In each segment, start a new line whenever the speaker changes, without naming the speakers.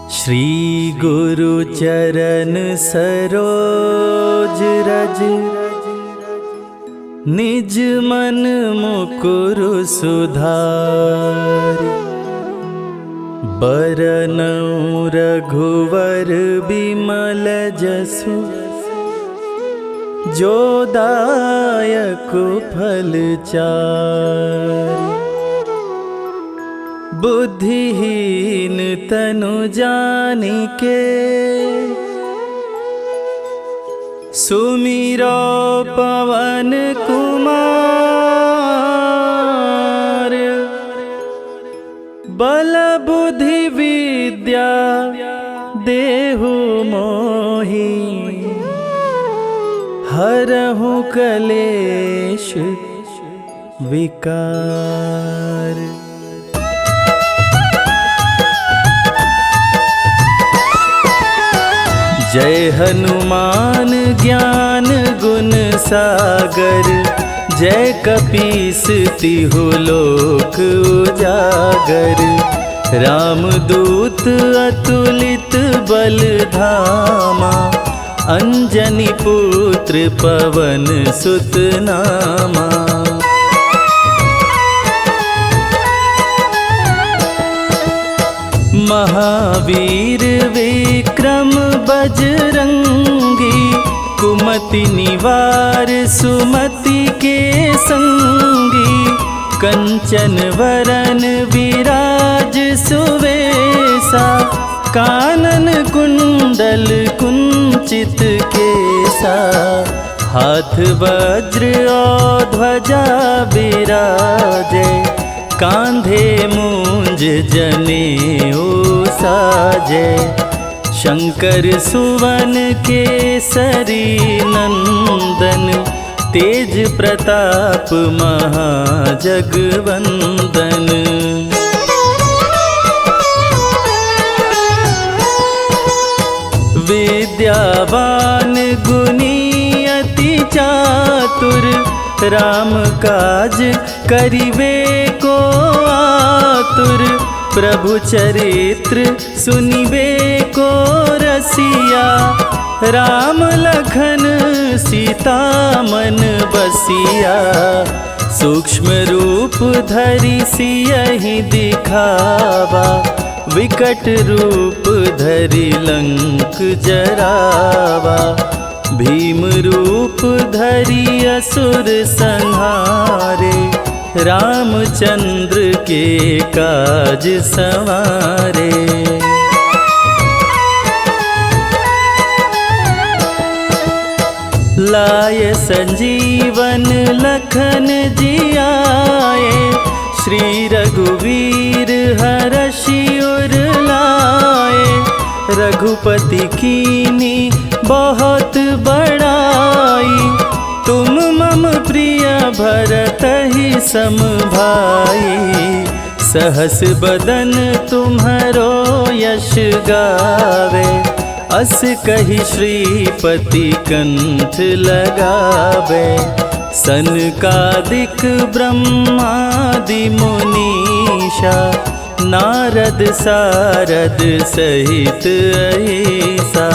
श्री गुरु चरण सरोज रज, निज मन मुकुरु सुधारि। बरनउँ रघुवर बिमल जसु, जो दायक फल चारि। बुद्धिहीन तनु जानिके, सुमिरो पवन कुमार। बल बुद्धि विद्या देहु मोहि, हरहु कलेश विकार। जय हनुमान ज्ञान गुण सागर, जय कपीस तिहु लोक उजागर। रामदूत अतुलित बल धामा, अंजनी पुत्र पवन सुत नामा। महावीर विक्रम बजरंगी, कुमति निवार सुमति के संगी। कंचन वरन विराज सुवेसा, कानन कुंडल कुंचित केसा। हाथ वज्र और ध्वजा बिराजे, कांधे मूंज जनेऊ साजे। शंकर सुवन केसरी नंदन, तेज प्रताप महाजगवंदन। विद्यावान गुणी अति चातुर, राम काज करिवे को आतुर। प्रभु चरित्र सुनिवे को रसिया, राम लखन सीता मन बसिया। सूक्ष्म रूप धरि सियहि दिखावा, विकट रूप धरि लंक जरावा। भीम रूप धरि असुर संहारे, रामचंद्र के काज संवारे। लाय संजीवन लखन जियाए, श्री रघुवीर हरषि उर लाए। रघुपति कीनी बहुत बड़ाई, तुम मम प्रिय भरतहि सम भाई। सहस बदन तुम्हरो यश गावे, अस कहि श्रीपति कंठ लगावे। सनकादिक ब्रह्मादि मुनीषा, नारद सारद सहित अहिसा।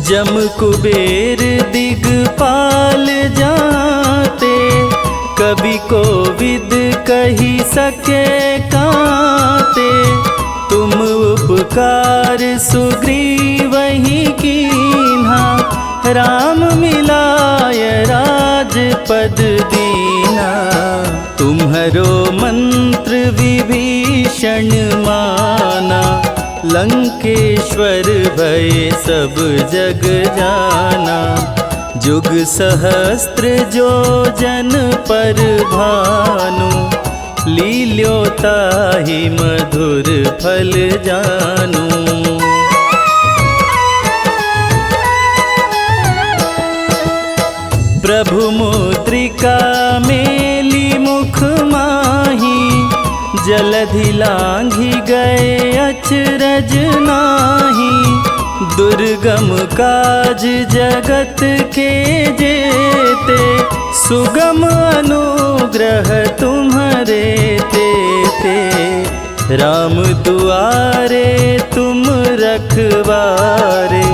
जम कुबेर दिगपाल जाते, कवि कोविद कहि सके काते। तुम उपकार सुग्रीवहि कीन्हा, राम मिलाय राजपद दीना। तुम्हरो मंत्र विभीषण माना, लंकेश्वर भय सब जग जाना। जुग सहस्त्र जो जन पर भानु, लील्योताहि मधुर फल जानू। प्रभु मुद्रिका मेली मुख माही, जलधि लांघि गए अचरज नाही। दुर्गम काज जगत के जेते, सुगम अनुग्रह तुम्हरो तुम्हारे तेते, राम दुआरे तुम रखवारे,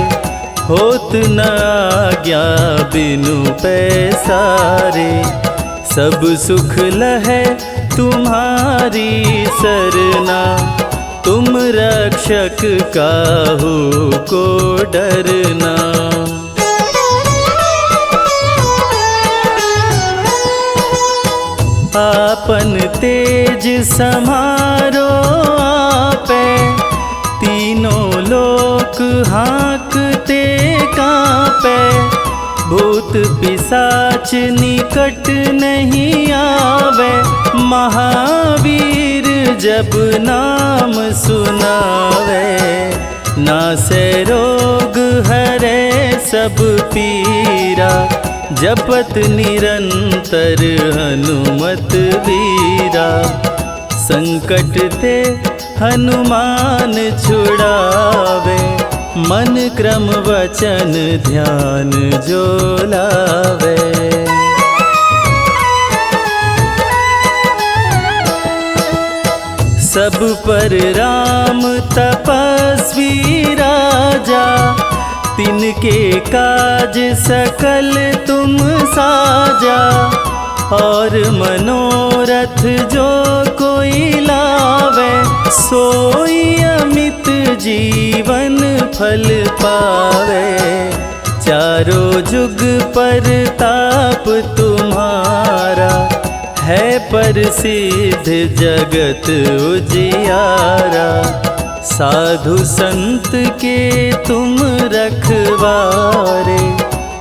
होत न आज्ञा बिनु पैसारे। सब सुख लहै तुम्हारी सरना, तुम रक्षक काहू को डरना। आपन तेज समारो आपे, तीनों लोक हाँकते कांपे। भूत पिशाच निकट नहीं आवे, महावीर जब नाम सुनावे। नासे रोग हरे सब पीरा, जपत निरंतर हनुमत वीरा। संकट ते हनुमान छुड़ावे, मन क्रम वचन ध्यान जो लावे। सब पर राम तपस्वी राजा, तिनके काज सकल तुम साजा। और मनोरथ जो कोई लावे, सोई अमित जीवन फल पावे। चारों जुग पर ताप तुम्हारा, है प्रसिद्ध जगत उजियारा। साधु संत के तुम रखवारे,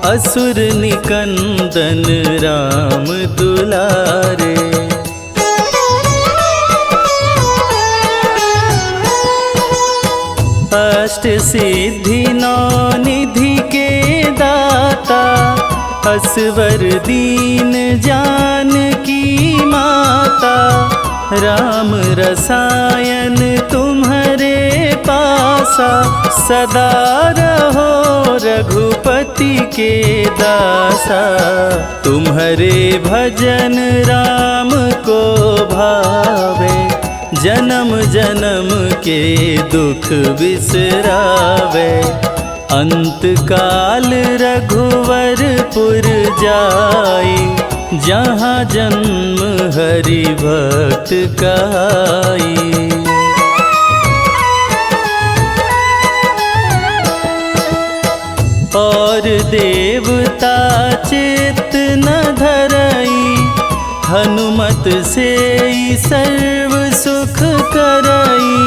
असुर निकंदन राम दुलारे। अष्ट सिद्धि नौ निधि के दाता, असवर दीन जानकी माता। राम रसायन तुम्हारे पासा, सदा रहो रघुपति के दासा। तुम्हारे भजन राम को भावे, जन्म जन्म के दुख बिसरावे। अंत काल रघुवरपुर जाई, जहाँ जन्म हरि भक्त कहाई। और देवता चित्त न धरई, हनुमत से सर्व सुख करई।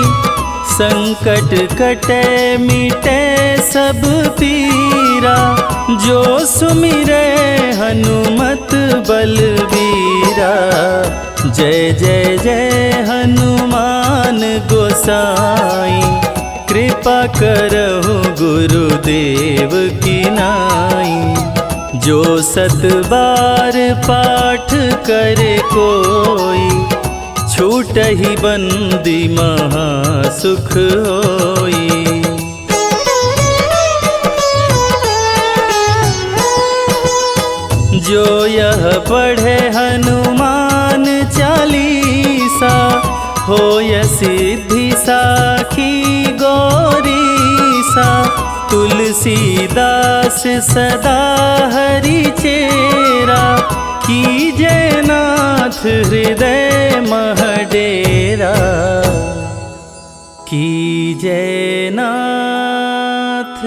संकट कटे मिटे सब पीरा, जो सुमिरे हनुमत बलबीरा। जय जय जय हनुमान गोसाई, कृपा करहु गुरुदेव की नाई। जो सत बार पाठ करे कोई, छूटहि बंदी महा सुख होई। जो यह पढ़े हनुमान चालीसा, होय सिद्धि साखी गौरीसा। तुलसीदास सदा हरि चेरा, कीजय नाथ हृदय मह डेरा। कीजय नाथ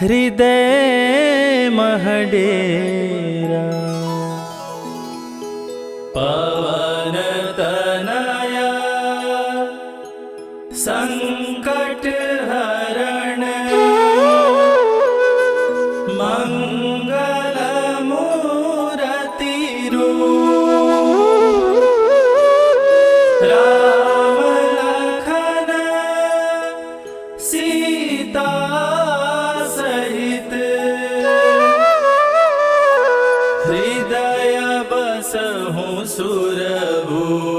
हृदय मह डेरा। पवन तनया संकट हरण, मंगल मूरति रूप। राम लखन सीता सहित, हृदय बसहु सुरभूप।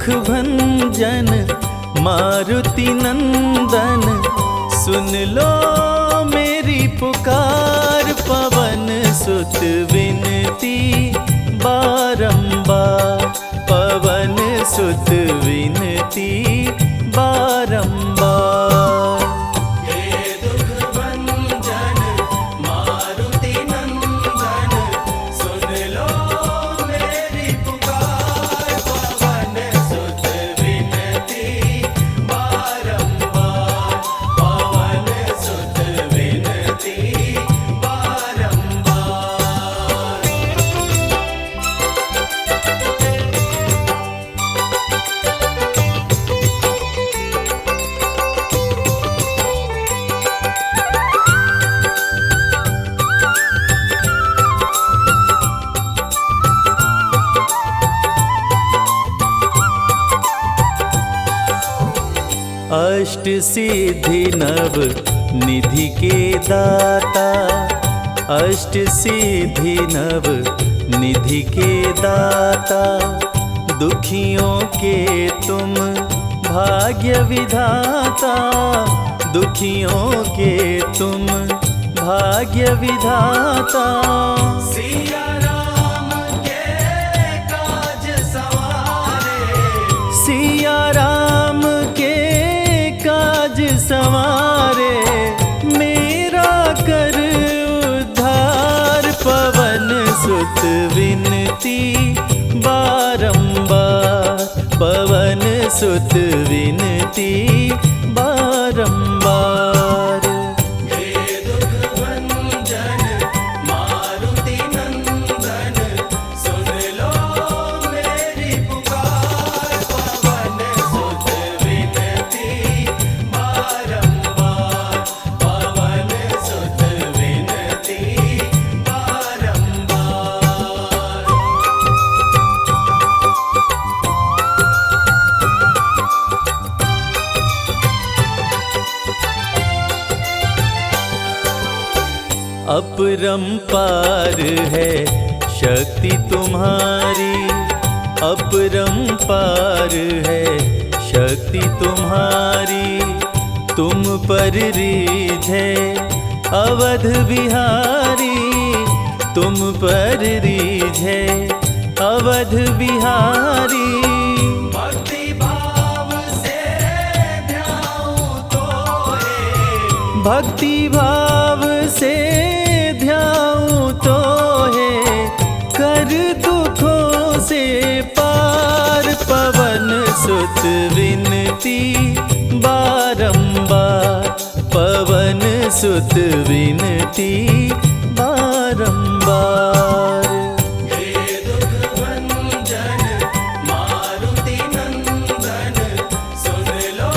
दुख भंजन मारुति नंदन, सुन लो मेरी पुकार। पवन सुत विनती बारंबार, पवन सुत विनती बारंबार। हे दुख भंजन मारुति नंदन, सुन लो मेरी पुकार। पवन सुत विनती बारंबार, पवन सुत विनती बारंबार। अष्ट सिद्धि नव निधि के दाता, अष्ट सिद्धि नव निधि के दाता। दुखियों के तुम भाग्य विधाता, दुखियों के तुम भाग्य विधाता। सिया राम के काज सवारे, सिया राम के काज सवारे। मेरा कर उद्धार, पवन सुत विनती बारंबार, पवन सुत विनती बारंबार। हे दुख भंजन मारुति नंदन, सुन लो मेरी पुकार। पवन सुत विनती बारंबार, पवन सुत विनती बारंबार। अपरंपार है शक्ति तुम्हारी, अपरंपार है शक्ति तुम्हारी। तुम पर रीझे अवध बिहारी, तुम पर रीझे अवध बिहारी। भक्ति भाव से ध्याऊं तोहे, भक्ति भाव से ध्याऊं तोहे। कर दुखों से पार, पवन सुत विनती बारंबार, पवन सुत विनती बारंबार। हे दुख भंजन मारुति नंदन, सुन लो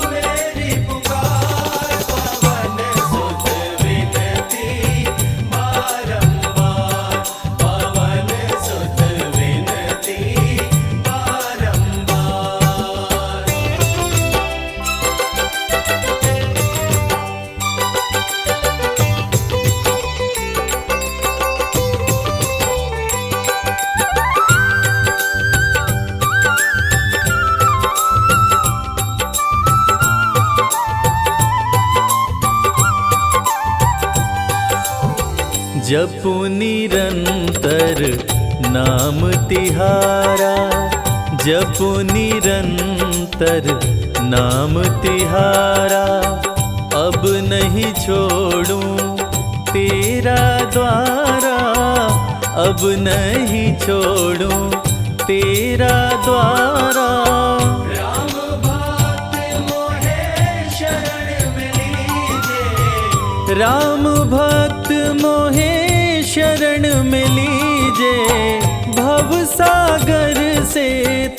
मेरी पुकार। पवन सुत विनती बारंबार, पवन सुत विनती बारंबार। जपु निरंतर नाम तिहारा, जपु निरंतर नाम तिहारा। अब नहीं छोड़ूं तेरा द्वारा, अब नहीं छोड़ूं तेरा द्वारा। राम भक्त मोहे शरण में लीजे, राम भक्त मोहे शरण में लीजे। भव सागर से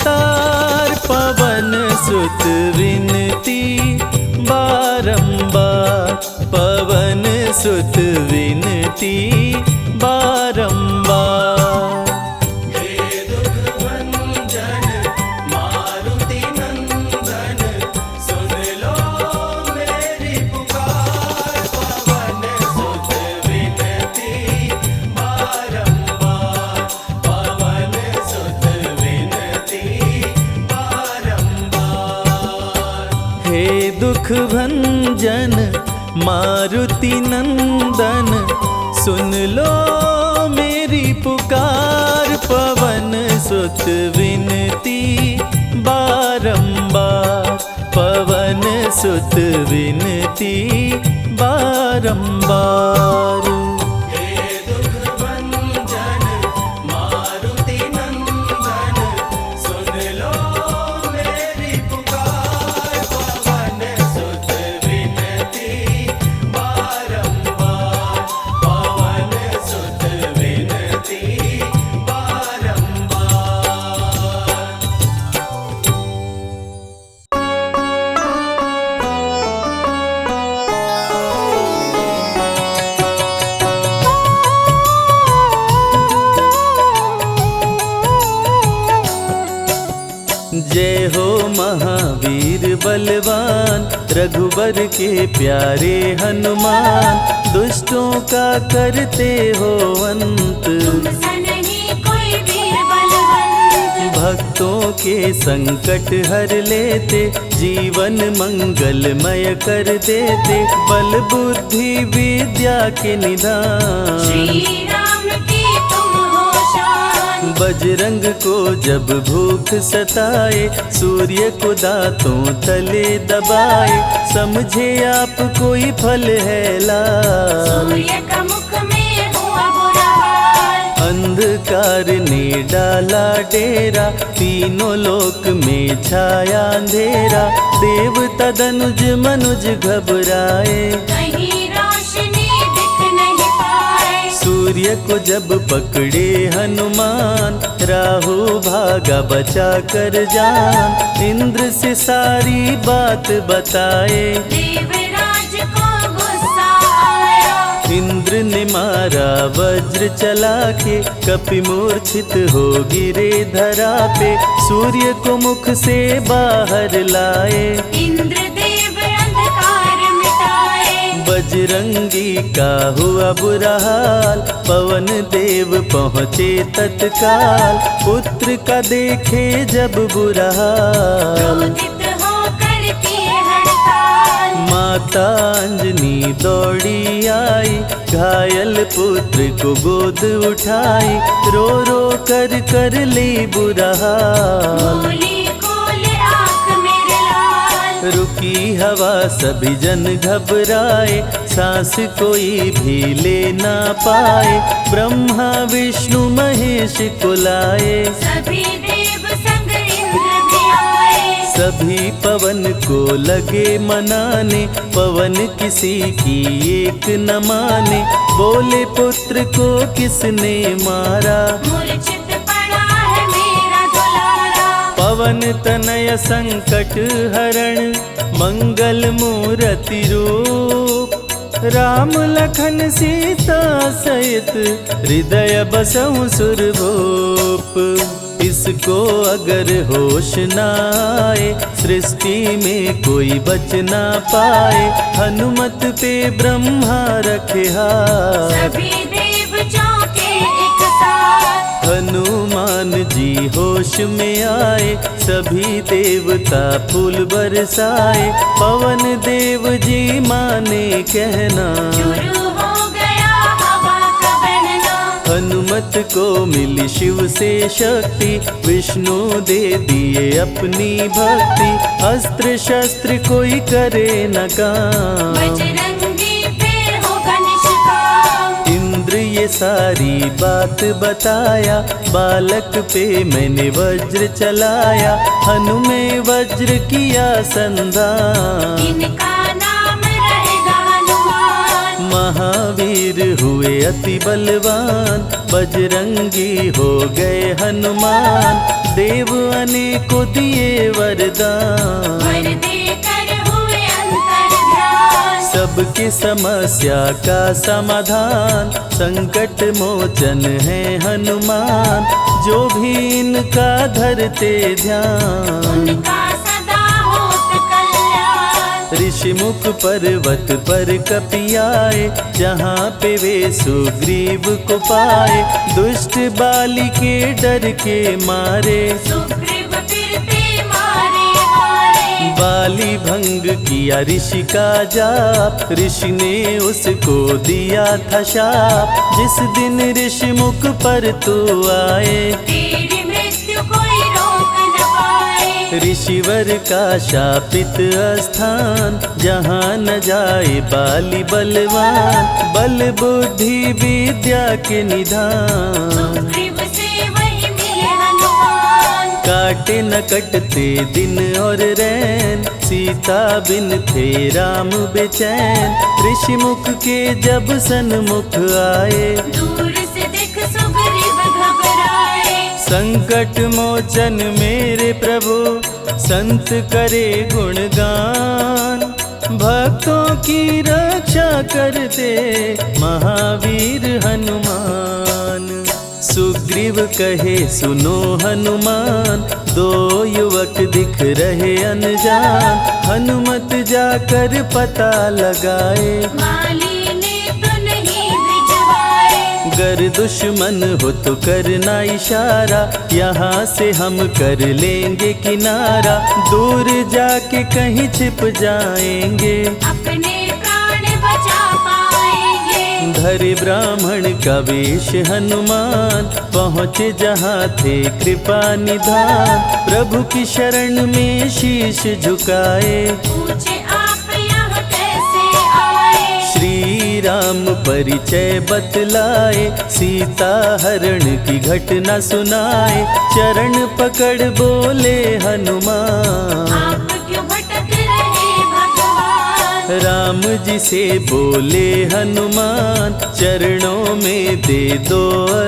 तार, पवन सुत विनती बारंबार, पवन सुत विनती बारंबार। हे दुख भंजन मारुति नंदन, सुन लो मेरी पुकार। पवन सुत विनती बारंबार, पवन सुत विनती बारंबार। दुख भंजन मारुति नंदन, सुन लो मेरी पुकार। पवन सुत विनती बारंबार, पवन सुत विनती बारंबार। जय हो महावीर बलवान, रघुबर के प्यारे हनुमान। दुष्टों का करते हो अंत,
तुम सा नहीं कोई वीर बलवंत।
भक्तों के संकट हर लेते, जीवन मंगलमय कर देते। बल बुद्धि विद्या के निदान,
श्री राम की तुम हो शान।
बजरंग को जब भूख सताए, सूर्य को दांतों तले दबाए। समझे आप कोई फल है लाल,
सूर्य का मुख में हुआ बुरा हाल।
अंधकार ने डाला डेरा, तीनों लोक में छाया अंधेरा। देवता धनुज मनुज घबराए,
कहीं रोशनी दिख नहीं पाए।
सूर्य को जब पकड़े हनुमान, राहु भागा बचा कर जान। इंद्र से सारी बात बताए,
देवराज को गुस्सा आया।
इंद्र ने मारा वज्र चला के, कपि मूर्छित हो गिरे धरा पे। सूर्य को मुख से बाहर लाए,
इंद्रदेव अंधकार मिटाए।
बजरंगी का हुआ बुरा हाल, पवन देव पहुँचे तत्काल। पुत्र का देखे जब बुरा हाल,
क्रोधित होकर किए हड़ताल।
माता अंजनी दौड़ी आई, घायल पुत्र को गोद उठाई। रो रो कर ली बुरा हाल,
बोली खोले आँख मेरे लाल।
रुकी हवा सभी जन घबराए, सांस कोई भी ले ना पाए। ब्रह्मा विष्णु महेश को लाए,
सभी देव संग इंद्र भी आए।
सभी पवन को लगे मनाने। पवन किसी की एक न माने, बोले पुत्र को किसने मारा।
मूर्छित पड़ा है मेरा दुलारा।
पवन तनय संकट हरण, मंगल मूर्ति रूप। राम लखन सीता सहित, हृदय बसहु सुरभूप। इसको अगर होश न आए, सृष्टि में कोई बच ना पाए। हनुमत पे ब्रह्मा रखे हाथ,
सभी देव चौके एक साथ।
हनुमान जी होश में आए, सभी देवता फूल बरसाए। पवन देव जी माने कहना,
शुरू हो गया हवा का बहना।
हनुमत को मिली शिव से शक्ति, विष्णु दे दिए अपनी भक्ति। अस्त्र शस्त्र कोई करे न काम,
बजरंगी पे होगा निष्काम।
इंद्र ये सारी बात बताया, बालक पे मैंने वज्र चलाया। हनुमे वज्र किया संधान,
इनका नाम रहेगा हनुमान।
महावीर हुए अति बलवान, बजरंगी हो गए हनुमान। देव अनेको दिए वरदान,
वर देकर हुए अंतर ध्यान।
सबकी समस्या का समाधान, संकट मोचन है हनुमान। जो भी इनका धरते ध्यान,
उनका सदा होत कल्याण।
ऋषि मुख पर्वत पर कपि आए, जहाँ पे वे सुग्रीव को पाए। दुष्ट बाली के डर के मारे,
सुग्रीव फिरते मारे हारे।
बाली भंग किया ऋषि का जाप, ऋषि ने उसको दिया था शाप। जिस दिन ऋषि मुख पर तू आए,
तेरी मृत्यु कोई रोक न पाए।
ऋषिवर का शापित स्थान, जहाँ न जाए बाली बलवान। बल बुद्धि विद्या के निधान,
सुग्रीव से वही मिले हनुमान।
काटे न कटते दिन और रैन, सीता बिन थे राम बेचैन। ऋषि मुख के जब सन्मुख आए,
दूर से देख सुग्रीव घबराए।
संकट मोचन मेरे प्रभु, संत करे गुणगान। भक्तों की रक्षा करते महावीर हनुमान। सुग्रीव कहे सुनो हनुमान, दो युवक दिख रहे अनजान। हनुमत जाकर पता लगाए,
माली ने तो नहीं भिजवाए।
गर दुश्मन हो तो करना इशारा, यहाँ से हम कर लेंगे किनारा। दूर जाके कहीं छिप जाएंगे,
अपने प्राण बचा पाएंगे।
धरे ब्राह्मण का वेश हनुमान, पहुँचे जहाँ थे कृपा निधान। प्रभु की शरण में शीश झुकाए,
पूछे आप यहाँ कैसे आए।
श्री राम परिचय बतलाए, सीता हरण की घटना सुनाए। चरण पकड़ बोले हनुमान,
आप क्यों भटक रहे भगवान।
राम जी से बोले हनुमान, चरणों में दे दो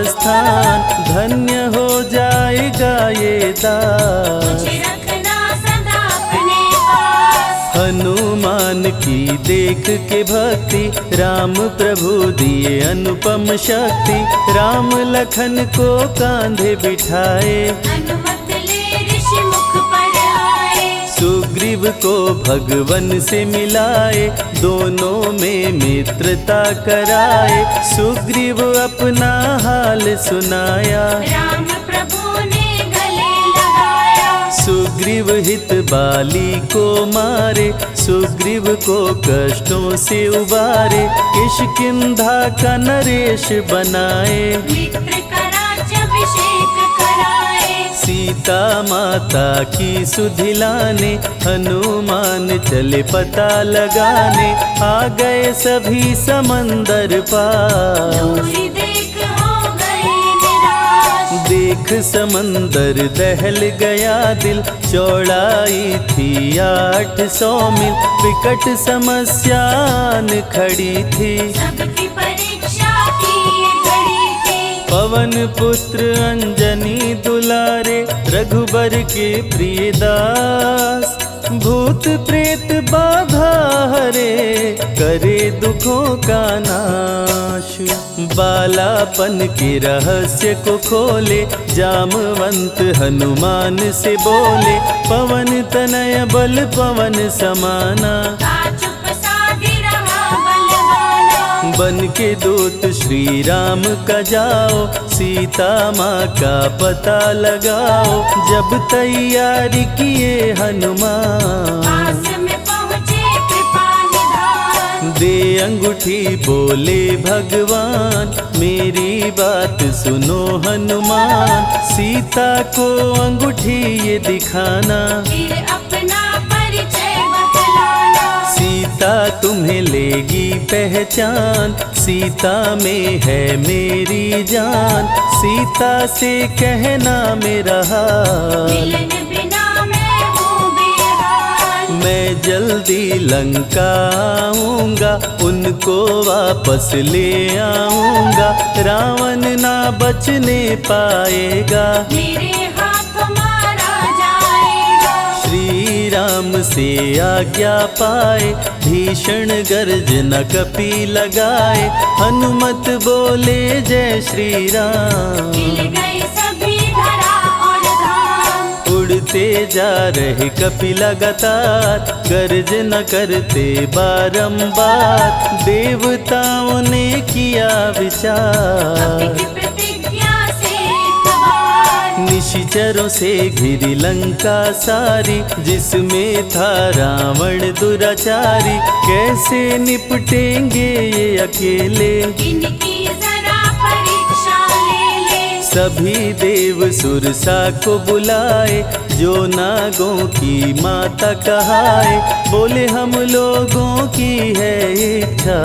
स्थान। धन्य हो जाएगा ये दास,
मुझे रखना सदा अपने पास।
हनुमान की देख के भक्ति, राम प्रभु दिए अनुपम शक्ति। राम लखन को कांधे बिठाए,
अनुमत ले ऋषि मुख पर आए।
सुग्रीव को भगवन से मिलाए, दोनों में मित्रता कराए। सुग्रीव अपना हाल सुनाया,
राम प्रभु ने गले लगाया।
सुग्रीव हित बाली को मारे, सुग्रीव को कष्टों से उबारे। किष्किंधा का नरेश बनाए,
मित्र का राज्याभिषेक कराए।
सीता माता की सुधि लाने, हनुमान चले पता लगाने। आ गए सभी समंदर पार,
दूरी देख हो गए निराश।
देख समंदर दहल गया दिल। चौड़ाई थी 800 मील, विकट समस्यान खड़ी थी।
सबकी परीक्षा की ये घड़ी थी।
पवन पुत्र अंजनी दुलारे, रघुबर के प्रिय दास। भूत प्रेत बाधा हरे, करे दुखों का नाश। बालापन के रहस्य को खोले, जामवंत हनुमान से बोले। पवन तनय बल पवन समाना,
चुप साधी रहा बलवाना।
बन के दूत श्री राम का जाओ, सीता माँ का पता लगाओ। जब तैयारी किए हनुमान,
पास में पहुँचे कृपा निधान।
दे अंगूठी बोले भगवान, मेरी बात सुनो हनुमान। सीता को अंगूठी ये दिखाना,
फिर अपना परिचय बतलाना।
सीता तुम्हें लेगी पहचान। सीता में है मेरी जान, सीता से कहना मेरा हाल।
मिलन बिना मैं हूँ बेहाल।
मैं जल्दी लंका आऊंगा, उनको वापस ले आऊंगा। रावण ना बचने पाएगा,
मेरे हाथ मारा जाएगा।
श्री राम से आज्ञा पाए, भीषण गर्जना कपि लगाए। हनुमत बोले जय श्री राम,
मिल गए सभी धरा और धाम।
उड़ते जा रहे कपि लगातार, गर्जना करते बारंबार। देवताओं ने किया विचार,
कपि की प्रतिज्ञा से एक बार।
निश निशाचरों से घिरी लंका सारी, जिसमें था रावण दुराचारी। कैसे निपटेंगे ये अकेले,
इनकी जरा परीक्षा ले ले।
सभी देव सुरसा को बुलाए, जो नागों की माता कहाए। बोले हम लोगों की है इच्छा,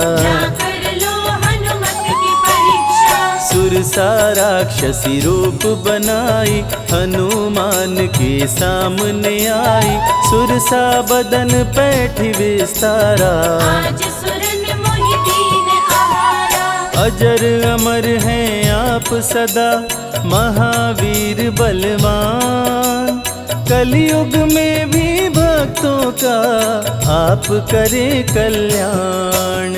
कर लो हनुमत की परीक्षा।
सुरसा राक्षसी रूप बनाई, हनुमान के सामने आई। सुरसा बदन पैठ विस्तारा,
आज सुरन मोहि दीन आहारा।
अजर अमर हैं आप सदा, महावीर बलवान। कलयुग में भी भक्तों का आप करें कल्याण।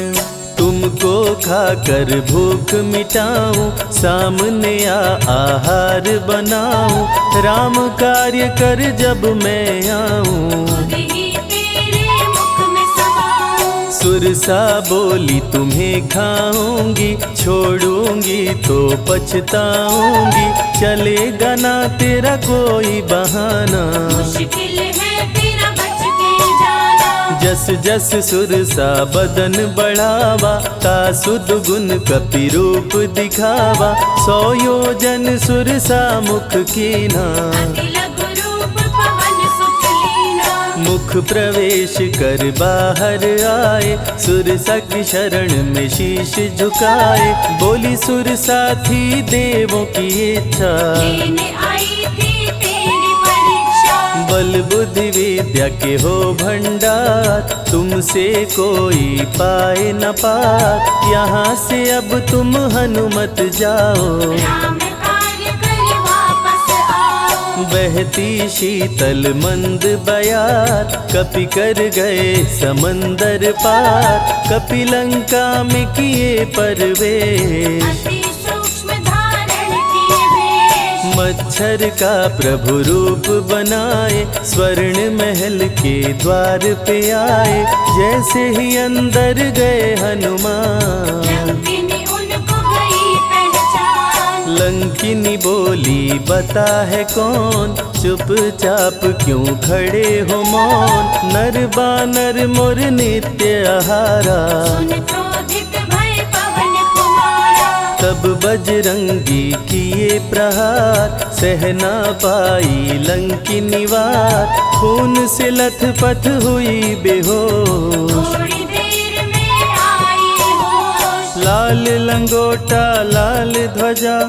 तुमको खाकर भूख मिटाऊं, सामने आहार बनाऊं। राम कार्य कर जब मैं आऊं,
खुद ही तेरे मुख में समाऊं।
सुरसा बोली तुम्हें खाऊंगी, छोड़ूंगी तो पछताऊंगी। चलेगा ना तेरा कोई बहाना,
मुश्किल है तेरा बच के जाना।
जस जस सुरसा बदन बढ़ावा, तासुद गुण कपि रूप दिखावा। 100 योजन सुरसा मुख कीना,
अति लघु रूप पवन सुत लीना।
मुख प्रवेश कर बाहर आए, सुरसा की शरण में शीश झुकाए। बोली सुरसा थी देवों की इच्छा,
लेने आई थी तेरी परीक्षा।
बल बुद्धि विद्या के हो भंडार, तुमसे कोई पाए न पार। यहाँ से अब तुम हनुमत जाओ,
राम कार्य कर वापस आओ।
बहती शीतल मंद बयार, कपि कर गए समंदर पार। कपि लंका में किए प्रवेश,
अति सूक्ष्म धारण किए वेश।
मच्छर का प्रभु रूप बनाए, स्वर्ण महल के द्वार पे आए। जैसे ही अंदर गए हनुमान,
लंकिनी उनको गई पहचान।
लंकिनी बोली बता है कौन, चुपचाप क्यों खड़े हो मौन। नर बानर मोर नित्य आहारा,
सुन क्रोधित भय पवन कुमारा।
तब बजरंगी किए प्रहार, सहना पाई लंकिनी वार। खून से लथपथ हुई बेहोश,
थोड़ी देर में आई होश।
लाल लंगोटा लाल ध्वजा,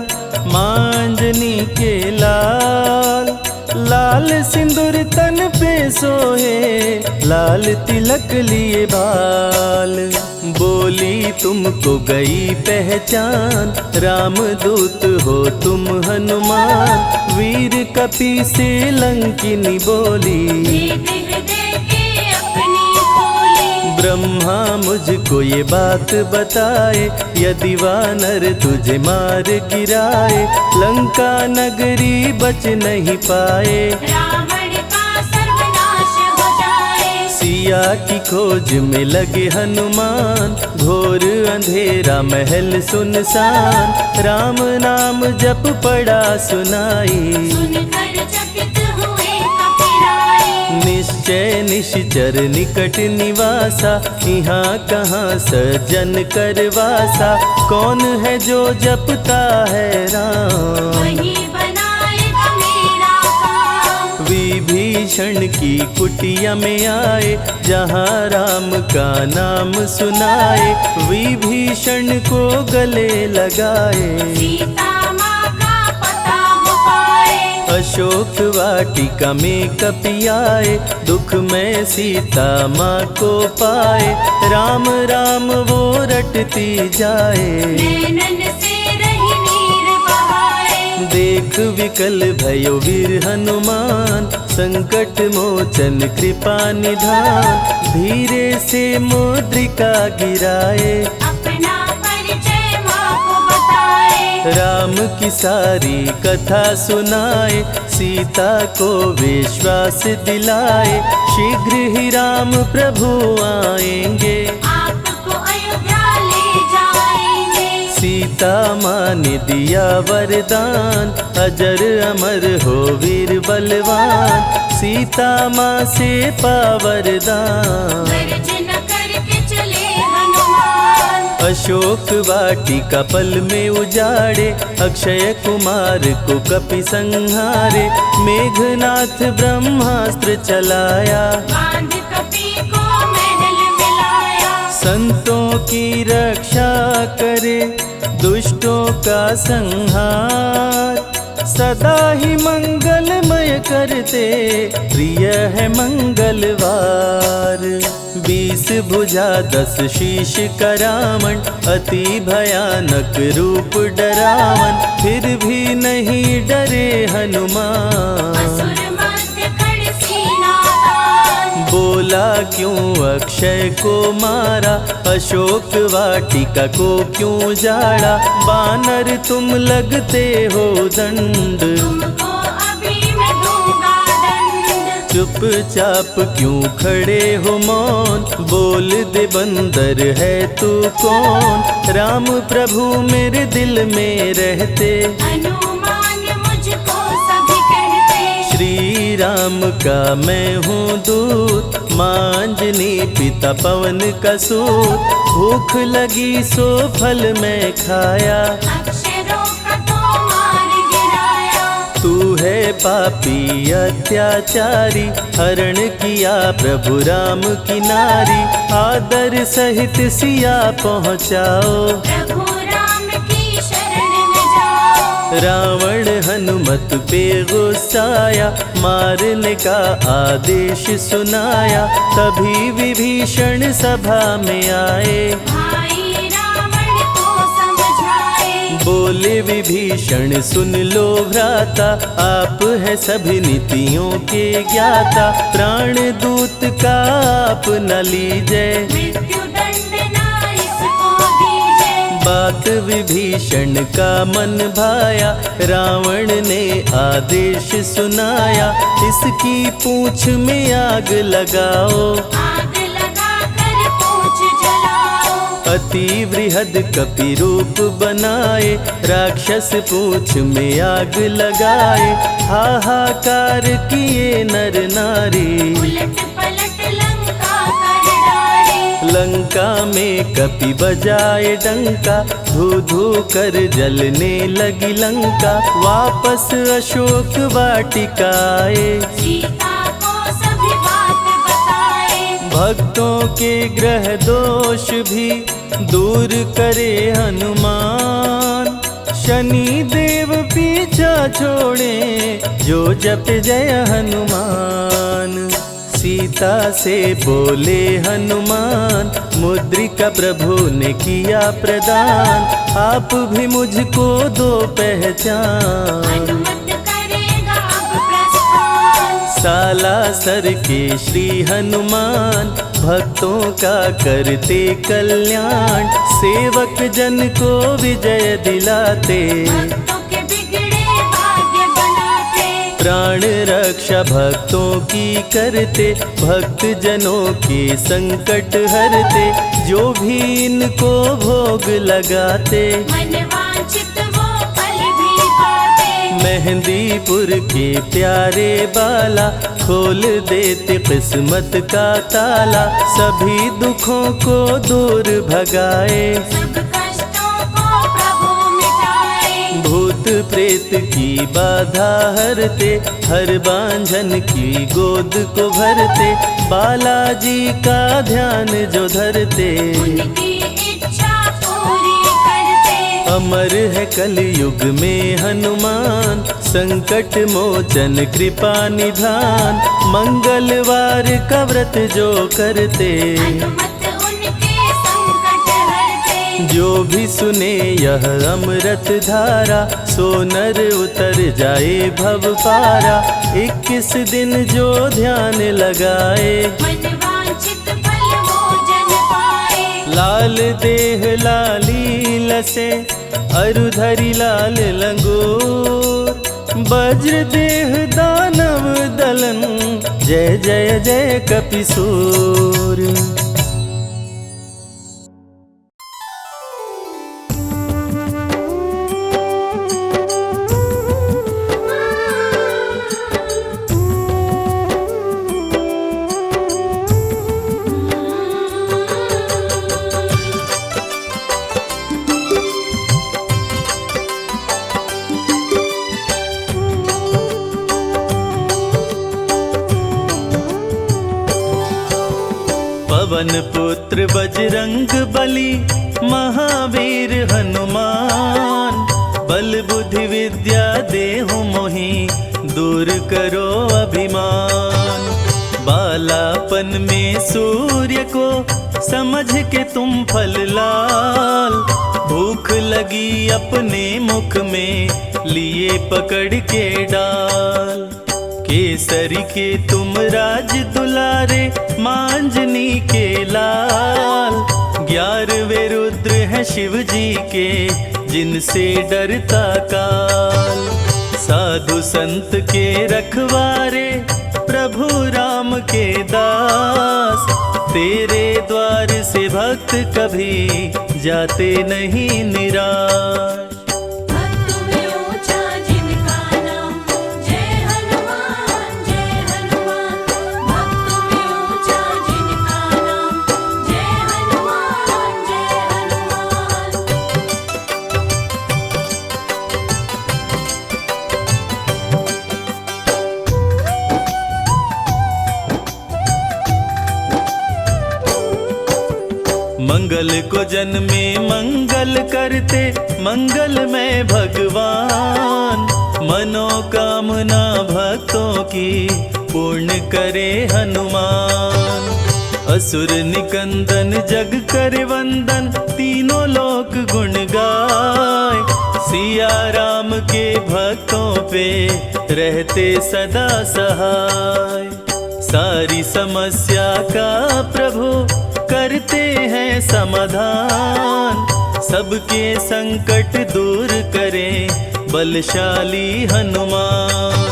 मांजनी के लाल। लाल सिंदूर तन पे सोहे, लाल तिलक लिए बाल। बोली तुमको गई पहचान, रामदूत हो तुम हनुमान। वीर कपि से लंकिनी बोली,
हृदय के अपनी खोली।
ब्रह्मा मुझको ये बात बताए, यदि वानर तुझे मार गिराए। लंका नगरी बच नहीं पाए,
रावण का सर्वनाश हो जाए।
सिया की खोज में लगे हनुमान, घोर अंधेरा महल सुनसान। राम नाम जप पड़ा सुनाई,
सुनकर चकित हुए कपिराए।
निश्चय निश्चर निकट निवासा, यहाँ कहाँ सज्जन करवासा। कौन है जो जपता है राम,
वही बनाएगा मेरा काम।
विभीषण की कुटिया में आए, जहाँ राम का नाम सुनाए। विभीषण को गले लगाए,
सीता माँ का पता हो पाए।
अशोक वाटिका में कपि आए, दुख में सीता माँ को पाए। राम राम वो रटती जाए,
नैनन से रही नीर बहाए।
देख विकल भयो वीर हनुमान, संकट मोचन कृपा निधान। धीरे से मुद्रिका गिराए,
अपना परिचय माँ को बताए।
राम की सारी कथा सुनाए, सीता को विश्वास दिलाए। शीघ्र ही राम प्रभु आएंगे,
आपको अयोध्या ले जाएंगे।
सीता सीता माँ ने दिया वरदान, अजर अमर हो वीर बलवान, सीता माँ से पा वरदान।
गर्जना करके चले हनुमान,
अशोक वाटिका पल में उजाड़े, अक्षय कुमार को कपि संहारे, मेघनाथ ब्रह्मास्त्र चलाया,
बांध कपि को महल मिलाया।
संतों की रक्षा करे, दुष्टों का संहार, सदा ही मंगलमय करते, प्रिय है मंगलवार। 20 भुजा 10 शीश करावन, अति भयानक रूप डरावन, फिर भी नहीं डरे हनुमान।
असुर मध्य खड़ सीना तान,
बोला क्यों अक्षय को मारा, अशोक वाटिका को क्यों जाड़ा, बानर तुम लगते हो दंड,
तुमको अभी मैं दूंगा दंड।
चुपचाप क्यों खड़े हो मौन, बोल दे बंदर है तू कौन, राम प्रभु मेरे दिल में रहते,
हनुमान मुझको सभी कहते।
श्री राम का मैं हूँ दूत, मांजनी पिता पवन का सूत, भूख लगी सो फल मैं खाया,
अक्षरों का तो मार गिराया।
तू है पापी अत्याचारी, हरण किया प्रभु राम की नारी, आदर सहित सिया पहुँचाओ,
प्रभु राम की शरण में जाओ।
रावण हनुमत पे गुस्साया, मारने का आदेश सुनाया, तभी विभीषण सभा में आए,
भाई रावण को समझाए।
बोले विभीषण सुन लो भ्राता, आप है सभी नीतियों के ज्ञाता, प्राण दूत का आप न लीजिए,
मृत्यु दंड ना इसको दीजिए।
बात विभीषण का मन भाया, रावण ने आदेश सुनाया, इसकी पूंछ में आग लगाओ,
आग लगा कर पूछ जलाओ।
अति वृहद कपि रूप बनाए, राक्षस पूंछ में आग लगाए, हाहाकार किए नर नारी,
उलट पलट लंका कर डाले।
लंका में कपि बजाए डंका, धू धू कर जलने लगी लंका, वापस अशोक वाटिका आए,
सीता को सभी बात बताए।
भक्तों के ग्रह दोष भी दूर करे हनुमान, शनि देव पीछा छोड़े, जो जप जय हनुमान। सीता से बोले हनुमान, मुद्रिका प्रभु ने किया प्रदान, आप भी मुझको दो पहचान।
अनुमत करेगा अब प्रस्थान,
सालासर के श्री हनुमान, भक्तों का करते कल्याण, सेवक जन को विजय दिलाते,
भक्तों के बिगड़े भाग्य बनाते।
प्राण रक्षा भक्तों की करते, भक्त जनों के संकट हरते, जो भी इनको भोग लगाते,
मन वांछित वो फल भी पाते।
मेहंदीपुर के प्यारे बाला, खोल देते किस्मत का ताला, सभी दुखों को दूर भगाए,
सब कष्टों को प्रभु मिटाए।
भूत प्रेत की बाधा हरते, हर बांझन की गोद को भरते, बालाजी का ध्यान जो धरते,
उनकी इच्छा पूरी करते।
अमर है कलयुग में हनुमान, संकट मोचन कृपा निधान, मंगलवार का व्रत जो करते,
अनुमत उनके संकट हरते।
जो भी सुने यह अमृत धारा, सो नर उतर जाए भव पारा, 21 दिन जो ध्यान लगाए,
मन वांछित फल भोजन पाए।
लाल देह लाली लसे, अरुधरी लाल लंगूर, वज्र देह दानव दलन, जय जय जय कपिसूर। पवन पुत्र बजरंग बली, महावीर हनुमान। बल बुद्धि विद्या देहु मोहि, दूर करो अभिमान। बालापन में सूर्य को, समझ के तुम फल लाल। भूख लगी अपने मुख में, लिए पकड़ के डाल। केसरी के तुम राज दुलारे, मांजनी के लाल। 11वें रुद्र हैं शिव जी के, जिनसे डरता काल। साधु संत के रखवारे, प्रभु राम के दास। तेरे द्वार से भक्त कभी, जाते नहीं निराश।
भक्त में ऊंचा जिनका नाम, जय हनुमान जय हनुमान। भक्त में ऊंचा जिनका नाम, जय हनुमान जय हनुमान।
मंगल को जन्मे मंगल करते, मंगल में भगवान। मनोकामना भक्तों की, पूर्ण करे हनुमान। असुर निकंदन जग करे वंदन, तीनों लोक गुण गाय। सिया राम के भक्तों पे, रहते सदा सहाय। सारी समस्या का प्रभु, करते हैं समाधान। सबके संकट दूर करें, बलशाली हनुमान।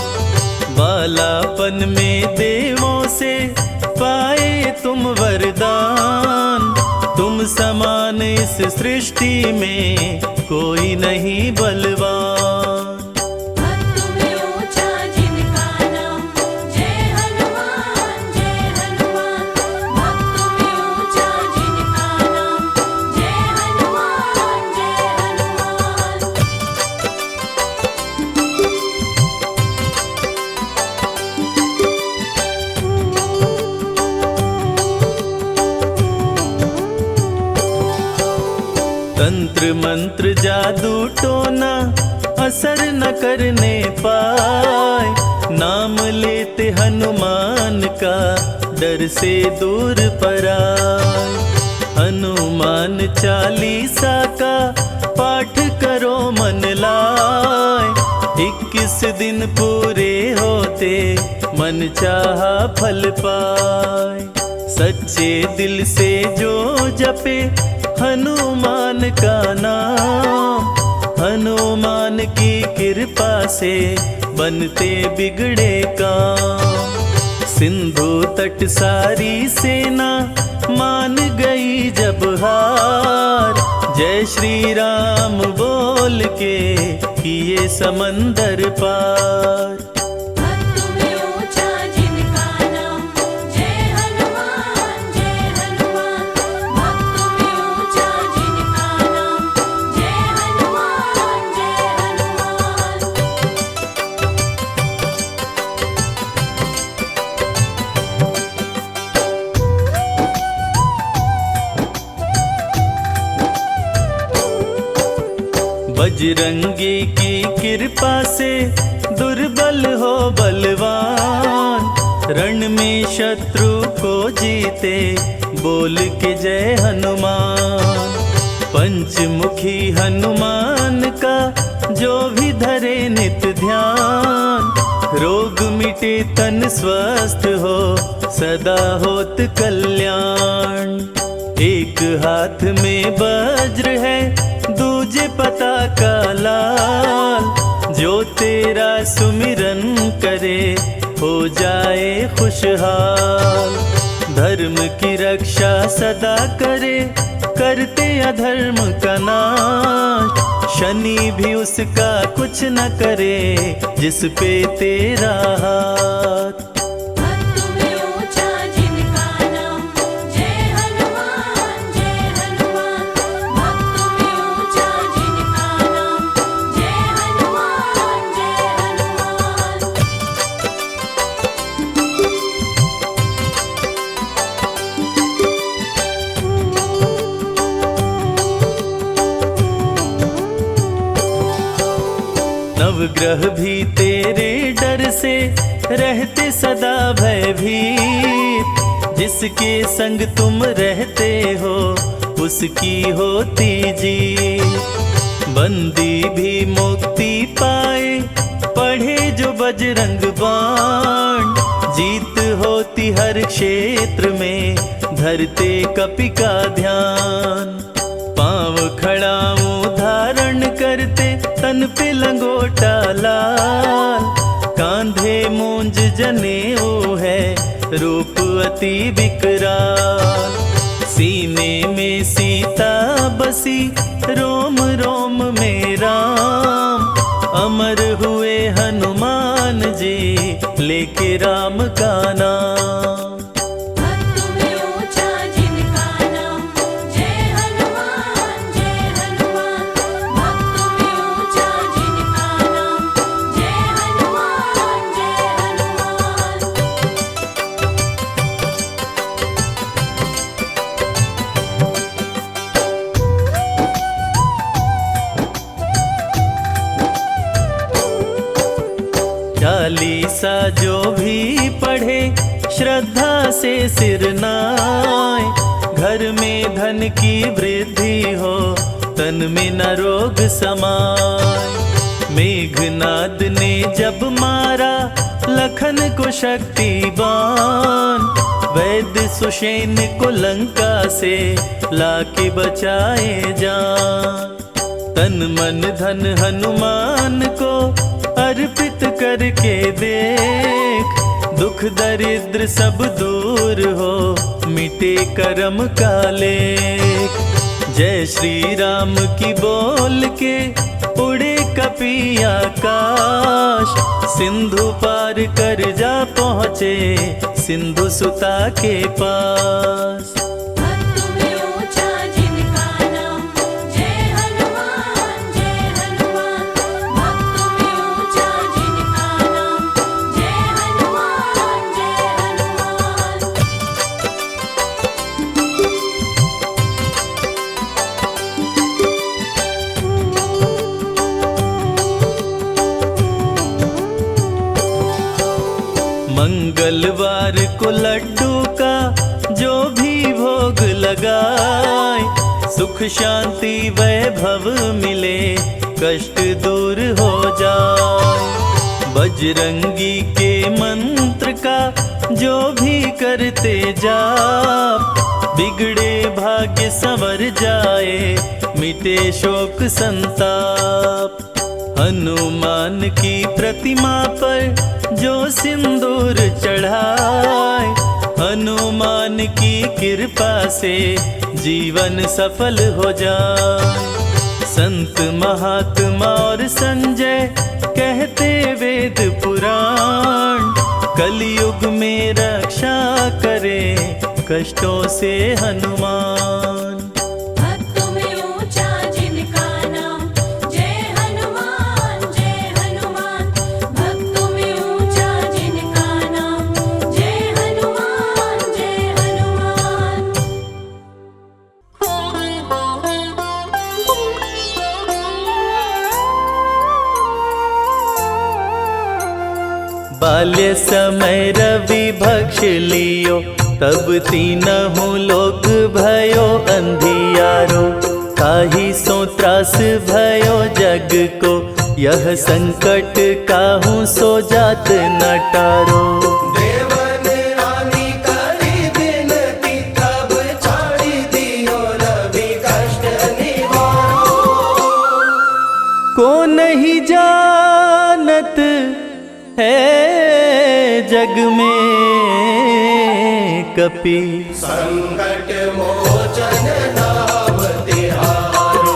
बालापन में देवों से, पाए तुम वरदान। तुम समान इस सृष्टि में, कोई नहीं बलवान।
भक्त में ऊंचा जिनका नाम, जय हनुमान जय हनुमान। भक्त में ऊंचा जिनका नाम, जय हनुमान जय हनुमान।
तंत्र मंत्र जादू टोना, असर न करने पाए। नाम लेते हनुमान का, डर से दूर पराए। हनुमान चालीसा का, पाठ करो मन लाए। 21 दिन पूरे होते, मन चाहा फल पाए। सच्चे दिल से जो जपे, हनुमान का नाम। हनुमान की कृपा से, बनते बिगड़े काम। सिंधु तट सारी सेना, मान गई जब हार। जय श्री राम बोल के, किए समंदर पार।
भक्त में ऊंचा जिनका नाम, जय हनुमान जय हनुमान। भक्त में ऊंचा जिनका नाम, जय हनुमान जय हनुमान।
बजरंगी की कृपा से, दुर्बल हो बलवान। रण में शत्रु को जीते, बोल के जय हनुमान। पंचमुखी हनुमान का, जो भी धरे नित ध्यान। रोग मिटे तन स्वस्थ हो, सदा होत कल्याण। एक हाथ में वज्र है, दूजे पता का लाल। जो तेरा सुमिरन करे, हो जाए खुशहाल। धर्म की रक्षा सदा करे, करते अधर्म का नाश। शनि भी उसका कुछ न करे, जिस पे तेरा हाथ।
भक्त में ऊंचा जिनका नाम, जय हनुमान जय हनुमान। भक्त में ऊंचा जिनका नाम, जय हनुमान जय हनुमान।
नवग्रह भी तेरे डर से रहते सदा भयभीत। जिसके संग तुम रहते हो उसकी होती जीत। बंदी भी मुक्ति पाए पढ़े जो बजरंग बाण। जीत होती हर क्षेत्र में धरते कपि का ध्यान। पांव खड़ाऊं धारण करते तन पे लंगोटा लाल। कांधे मूंज जनेऊ है रूप अति विकराल। सीने में सीता बसी रोम रोम में राम। अमर हुए हनुमान जी लेके राम का नाम।
भक्त में ऊंचा जिनका नाम जय हनुमान जय हनुमान। भक्त में ऊंचा जिनका नाम जय हनुमान जय हनुमान।
चालीसा जो भी पढ़े श्रद्धा से सिर नाय। घर में धन की वृद्धि हो तन में न रोग समाय। मेघनाद ने जब मारा लखन को शक्तिबान। वैद्य सुषेण को लंका से लाके बचाए जान। तन मन धन हनुमान को अर्पित करके देख। दुख दरिद्र सब दूर हो मिटे कर्म का लेख। जय श्री राम की बोल के उड़े कपि आकाश। सिंधु पार कर जा पहुँचे सिंधु सुता के पास।
भक्त में ऊंचा जिनका नाम जय हनुमान जय हनुमान। भक्त में ऊंचा जिनका नाम जय हनुमान जय हनुमान।
मंगलवार को लड्डू का जो भी भोग लगाए। सुख शांति वैभव मिले कष्ट दूर हो जाए। बजरंगी के मंत्र का जो भी करते जाप। बिगड़े भाग्य संवर जाए मिटे शोक संताप। हनुमान की प्रतिमा पर जो सिंदूर चढ़ाए। हनुमान की कृपा से जीवन सफल हो जाए। संत महात्मा और संजय कहते वेद पुराण। कलयुग में रक्षा करे कष्टों से हनुमान।
भक्त में ऊंचा जिनका नाम जय हनुमान जय हनुमान। भक्त में ऊंचा जिनका नाम जय हनुमान जय हनुमान।
बाल्य समय रवि भक्ष लियो तब तीनहु लोक भयो अंधियारो। काहि सो त्रास भयो जग को यह संकट काहू सो जात न टारो।
देवन रानी करी बिनती तब छाड़ी दियो रवि कष्ट निवारो।
को नहीं जानत है जग में कपि।
संकट मोचन नाम तिहारो।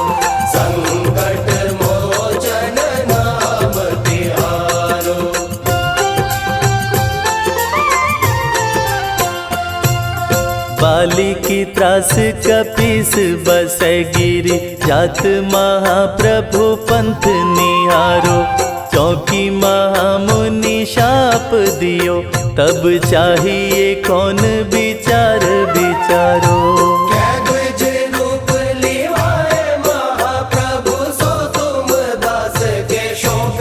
संकट मोचन नाम तिहारो।
बाली की त्रास कपीस बसै गिरी। जात महाप्रभु पंथ निहारो। चौकी महामुनि शाप दियो तब चाहिए कौन विचार विचारो।
क्या द्विज रूप लिवाए महाप्रभु सो तुम दास के शोक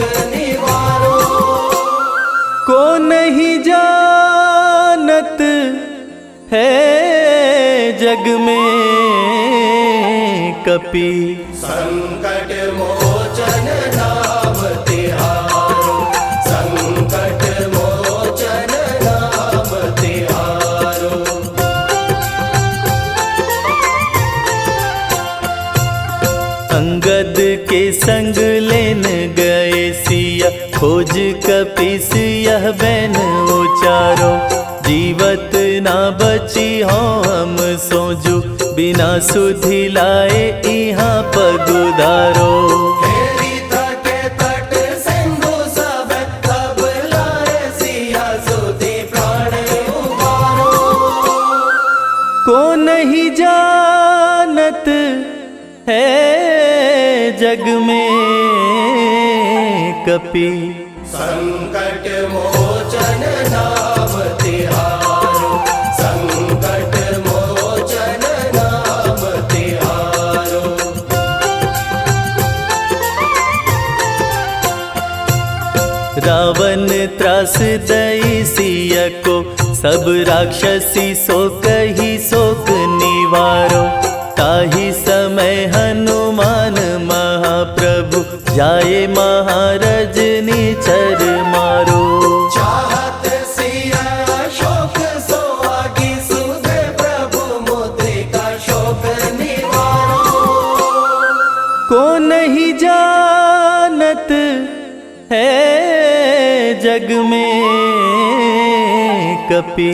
कपि।
संकट मोचन नाम तिहारो, संकट मोचन नाम तिहारो।
अंगद के संग लेन गए सिया, खोज कपीस यह बैन उचारो। जीवत ना बची हो हम सोजू, बिना सुधि लाए यहाँ पगुधारो।
हेरी थके तट सिंधु सब, तब लाए सिया सुधि प्राण उबारो।
को नहीं जानत है जग में कपि।
संकट मोचन नाम तिहारो, संकट मोचन नाम तिहारो।
रावण त्रास दई सिया को, सब राक्षसी सो कही शोक निवारो। ताहि समय हनुमान महाप्रभु, जाए महाराज निचर मारो।
चाहत सिया शोक सोहागी, सुधे प्रभु मुद्रिका शोक निवारो।
को नहीं जानत है जग में कपि।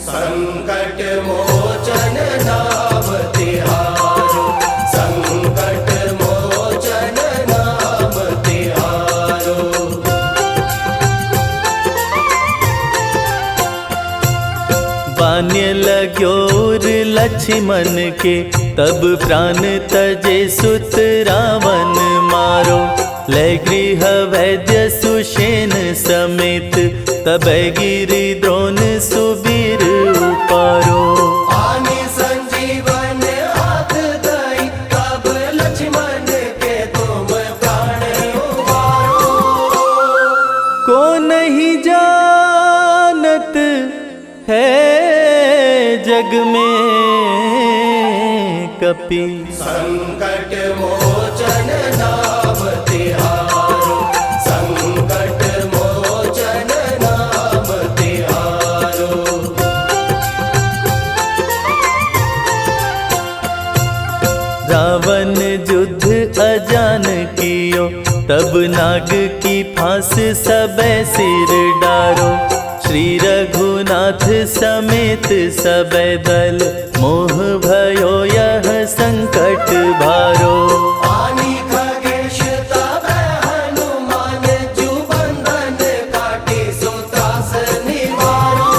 संकट मोचन नाम तिहारो, संकट मोचन नाम तिहारो।
बान्य लग्योर लक्ष्मण के, तब प्राण तजे सुत रावण मारो। ले गृह वैद्य सुषेण समेत, तब गिरि द्रोण सुबीर उपारो।
आनि संजीवन हाथ दई, तब लक्ष्मण के तुम प्राण उबारो।
को नहीं जानत है जग में कपि।
संकट मोचन नाम तिहारो, संकट मोचन नाम तिहारो।
रावण युद्ध अजान कियो, तब नाग की फांस सबे सिर डारो। श्री रघुनाथ समेत सबे दल, मोह भयो यह संकट भारो।
आनि खगेश तब हनुमान, जु बंधन काटी सुत्रास निवारो।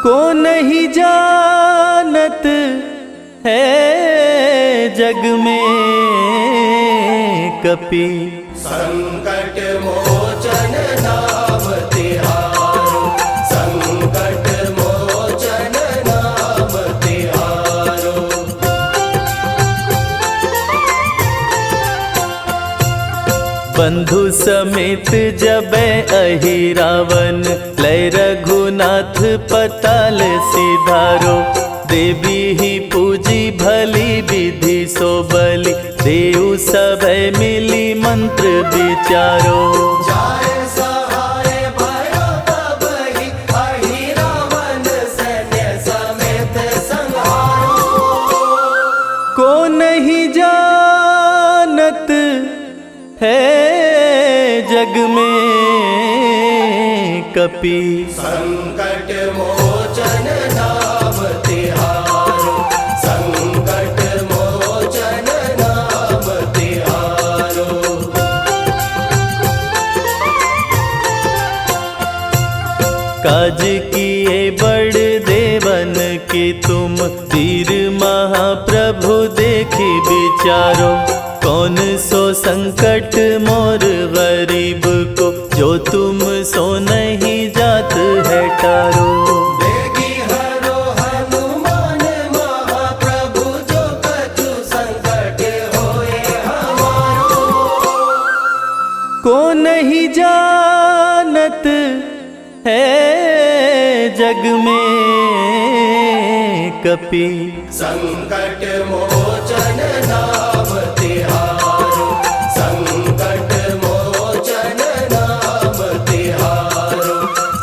को नहीं जानत है जग में कपि।
संकट मोचन नाम तिहारो, संकट मोचन नाम तिहारो।
बंधु समेत जबै अहि रावण, लय रघुनाथ पताल सिधारो। देवी ही पूजी भली विधि सो बलि, देव सभै मिली मंत्र विचारो।
जाए सहाय भयो तब ही, अहि रावण सैन्य समेत संहारो।
को नहीं जानत है जग में कपि।
संकट मोचन नाम तिहारो, संकट मोचन नाम तिहारो।
काज किए बड़ देवन के तुम, तीर महाप्रभु देखी विचारो। कौन सो संकट मोर गरीब को, जो तुम सो नहीं जात है टारो।
देगी हरो हनुमान महाप्रभु, जो कछु संकट होए हमारो।
को नहीं जानत है जग में कपि
संकट मोचन नाम तिहारो, संकट मोचन नाम तिहारो,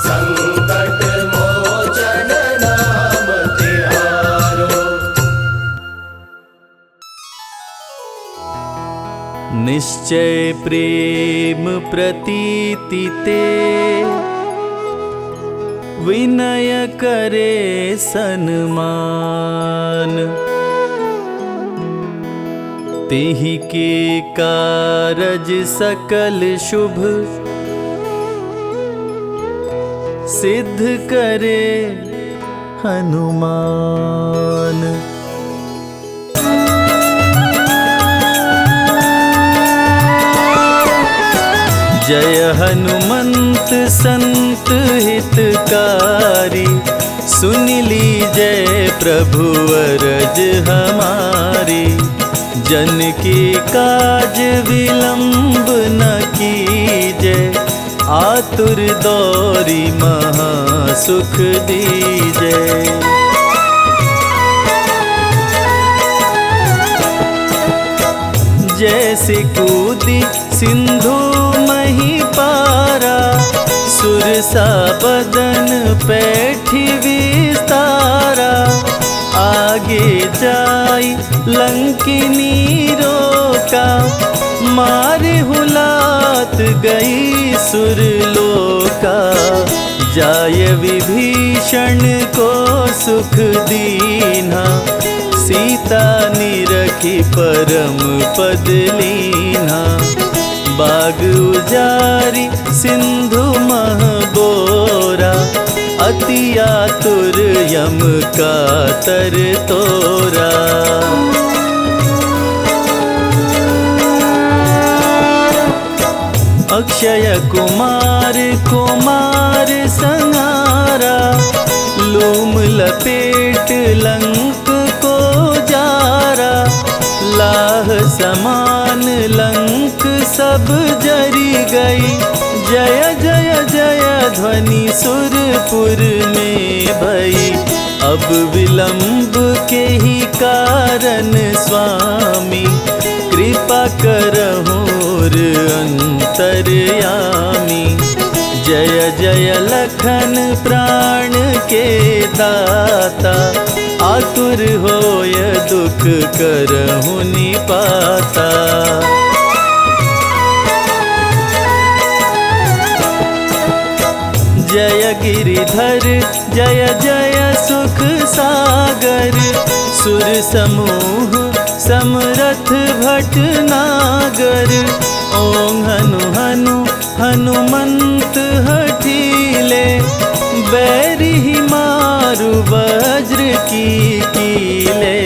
संकट मोचन नाम तिहारो।
निश्चय प्रेम प्रतीति ते विनय करे सन्मान। तेहि के कारज सकल शुभ सिद्ध करे हनुमान। जय हनुमंत संत हितकारी, सुन लीजय प्रभु अरज हमारी। जन के काज विलंब न कीजय, आतुर दौरी महा सुख दीजय। जैसे कूदी सिंधु मही पारा, सुरसा बदन पैठी विस्तारा। आगे जाई लंकिनी रोका, मारे हुलात गई सुरलोका। जाय विभीषण को सुख दीना, सीता निरखी परम पद लीना। बाग उजारी सिंधु मह बोरा, अति आतुर यम का तर तोरा। अक्षय कुमार कुमार संहारा, लूम लपेट लंक को जारा। लाह समान लंक सब जरी गई, जय जय जय ध्वनि सुरपुर में भई। अब विलंब के ही कारण स्वामी, कृपा करहुर अंतर्यामी। जय जय लखन प्राण के दाता, आतुर होय दुख करहु निपाता। जय गिरिधर जय जय सुख सागर, सुर समूह समरथ भटनागर। ओम हनु हनु हनुमंत हठीले, बैरी मारु वज्र की कीले।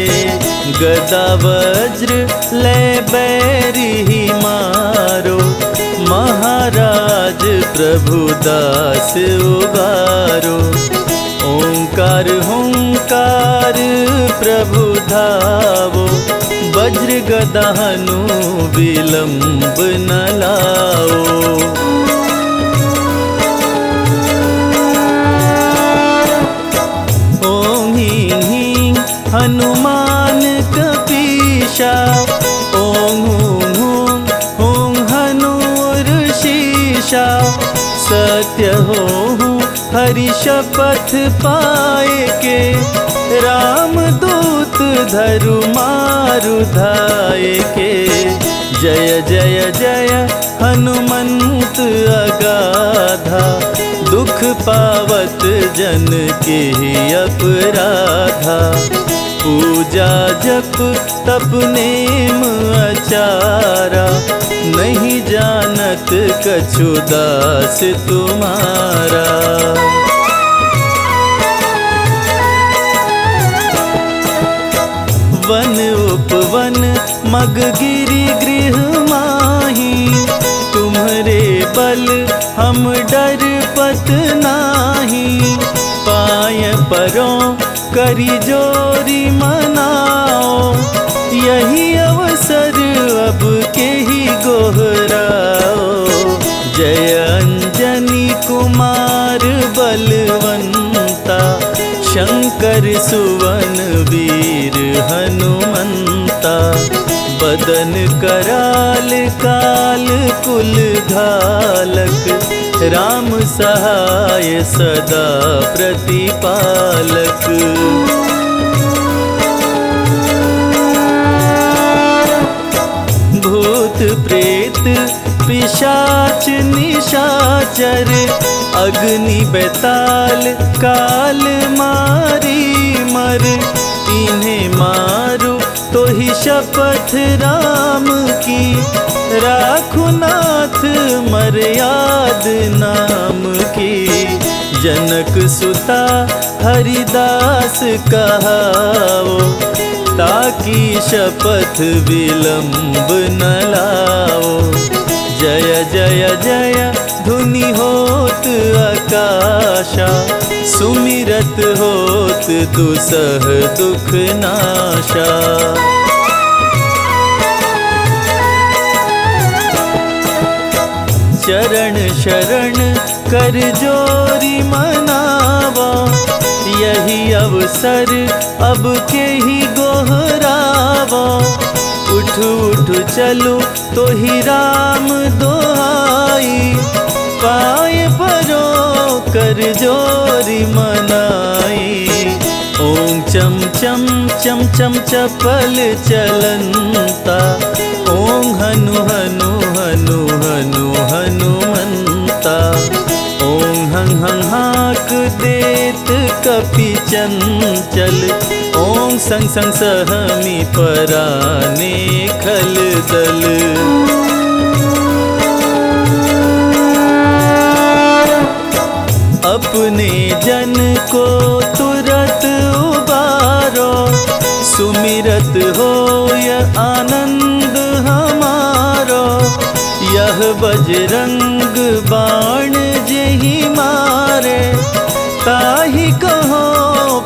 गदा वज्र ले बैरी मारो, महाराज प्रभु दास उबारो। ओंकार हुंकार प्रभु धावो, वज्र गदा हनु विलंब न लाओ। ओम ह्रीं ह्रीं हनुमान कपीशा, ओम हूं हूं हूं हनुर्शीशा। सत्य हो हरि शपथ पाए के, राम दूत धरु मारु धाये के। जय जय जय हनुमंत अगाधा, दुख पावत जन के अपराधा। पूजा जप तप नेम आचारा, नहीं जानत कछु दास तुम्हारा। वन उपवन मग गिरि गृह माही, तुम्हारे बल हम डर पत नाही। पाय परों करी जोरी मनाओ, यही अवसर अब के ही गोहराओ। जय अंजनी कुमार बलवंता, शंकर कर सुवन वीर हनुमंता, बदन कराल काल कुल घालक, राम सहाय सदा प्रतिपालक। भूत प्रेत पिशाच निशाचर, अग्नि बेताल काल मारी मर, इन्हें मारो तो ही शपथ राम की, राखो नाथ मर्याद नाम की। जनक सुता हरिदास कहाओ, ताकि शपथ विलंब न लाओ। जय जय जय धुनि होत आकाशा, सुमिरत होत दुसह दुख नाशा। चरण शरण कर जोरी मनावा, यही अवसर अब के ही गोहरावा। उठ उठ चलो तो ही राम दोहाई, पाए परो कर जोरी मनाई। ओम चम चम चम चम चपल चलंता, ओम हनु हनु हनु हनु हनुमंता। ओम हं हं हाक देत कपि चंचल, ओम संग संग सहमी पराने खल दल। अपने जन को तुरत उबारो, सुमिरत होय आनंद हमारो। यह बजरंग बाण जेहि मारे, ताहि कहो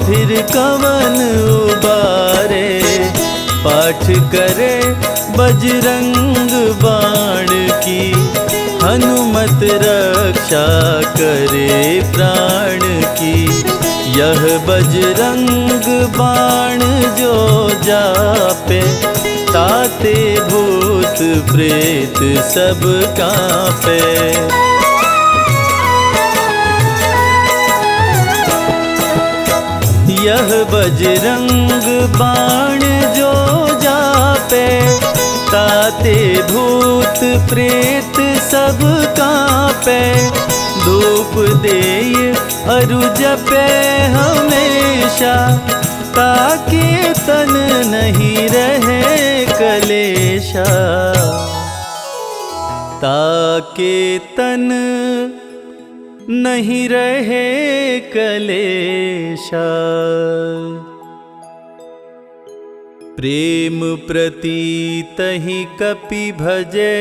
फिर कवन उबारे। पाठ करे बजरंग बाण की, हनुमत रक्षा करे प्राण की। यह बजरंग बाण जो जापे, ताते भूत प्रेत सब कांपे। यह बजरंग बाण जो जापे, ताते भूत प्रेत सब कांपे। धूप देय अरु जपे हमेशा, ताके तन नहीं रहे कलेशा। ताके तन नहीं रहे कलेशा। प्रेम प्रतीतहि कपि भजे,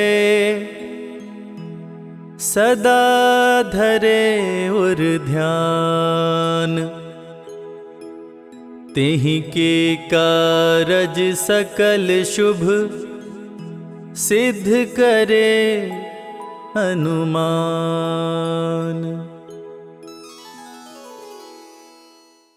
सदा धरे उर ध्यान। तेहि के कारज सकल शुभ, सिद्ध करे हनुमान।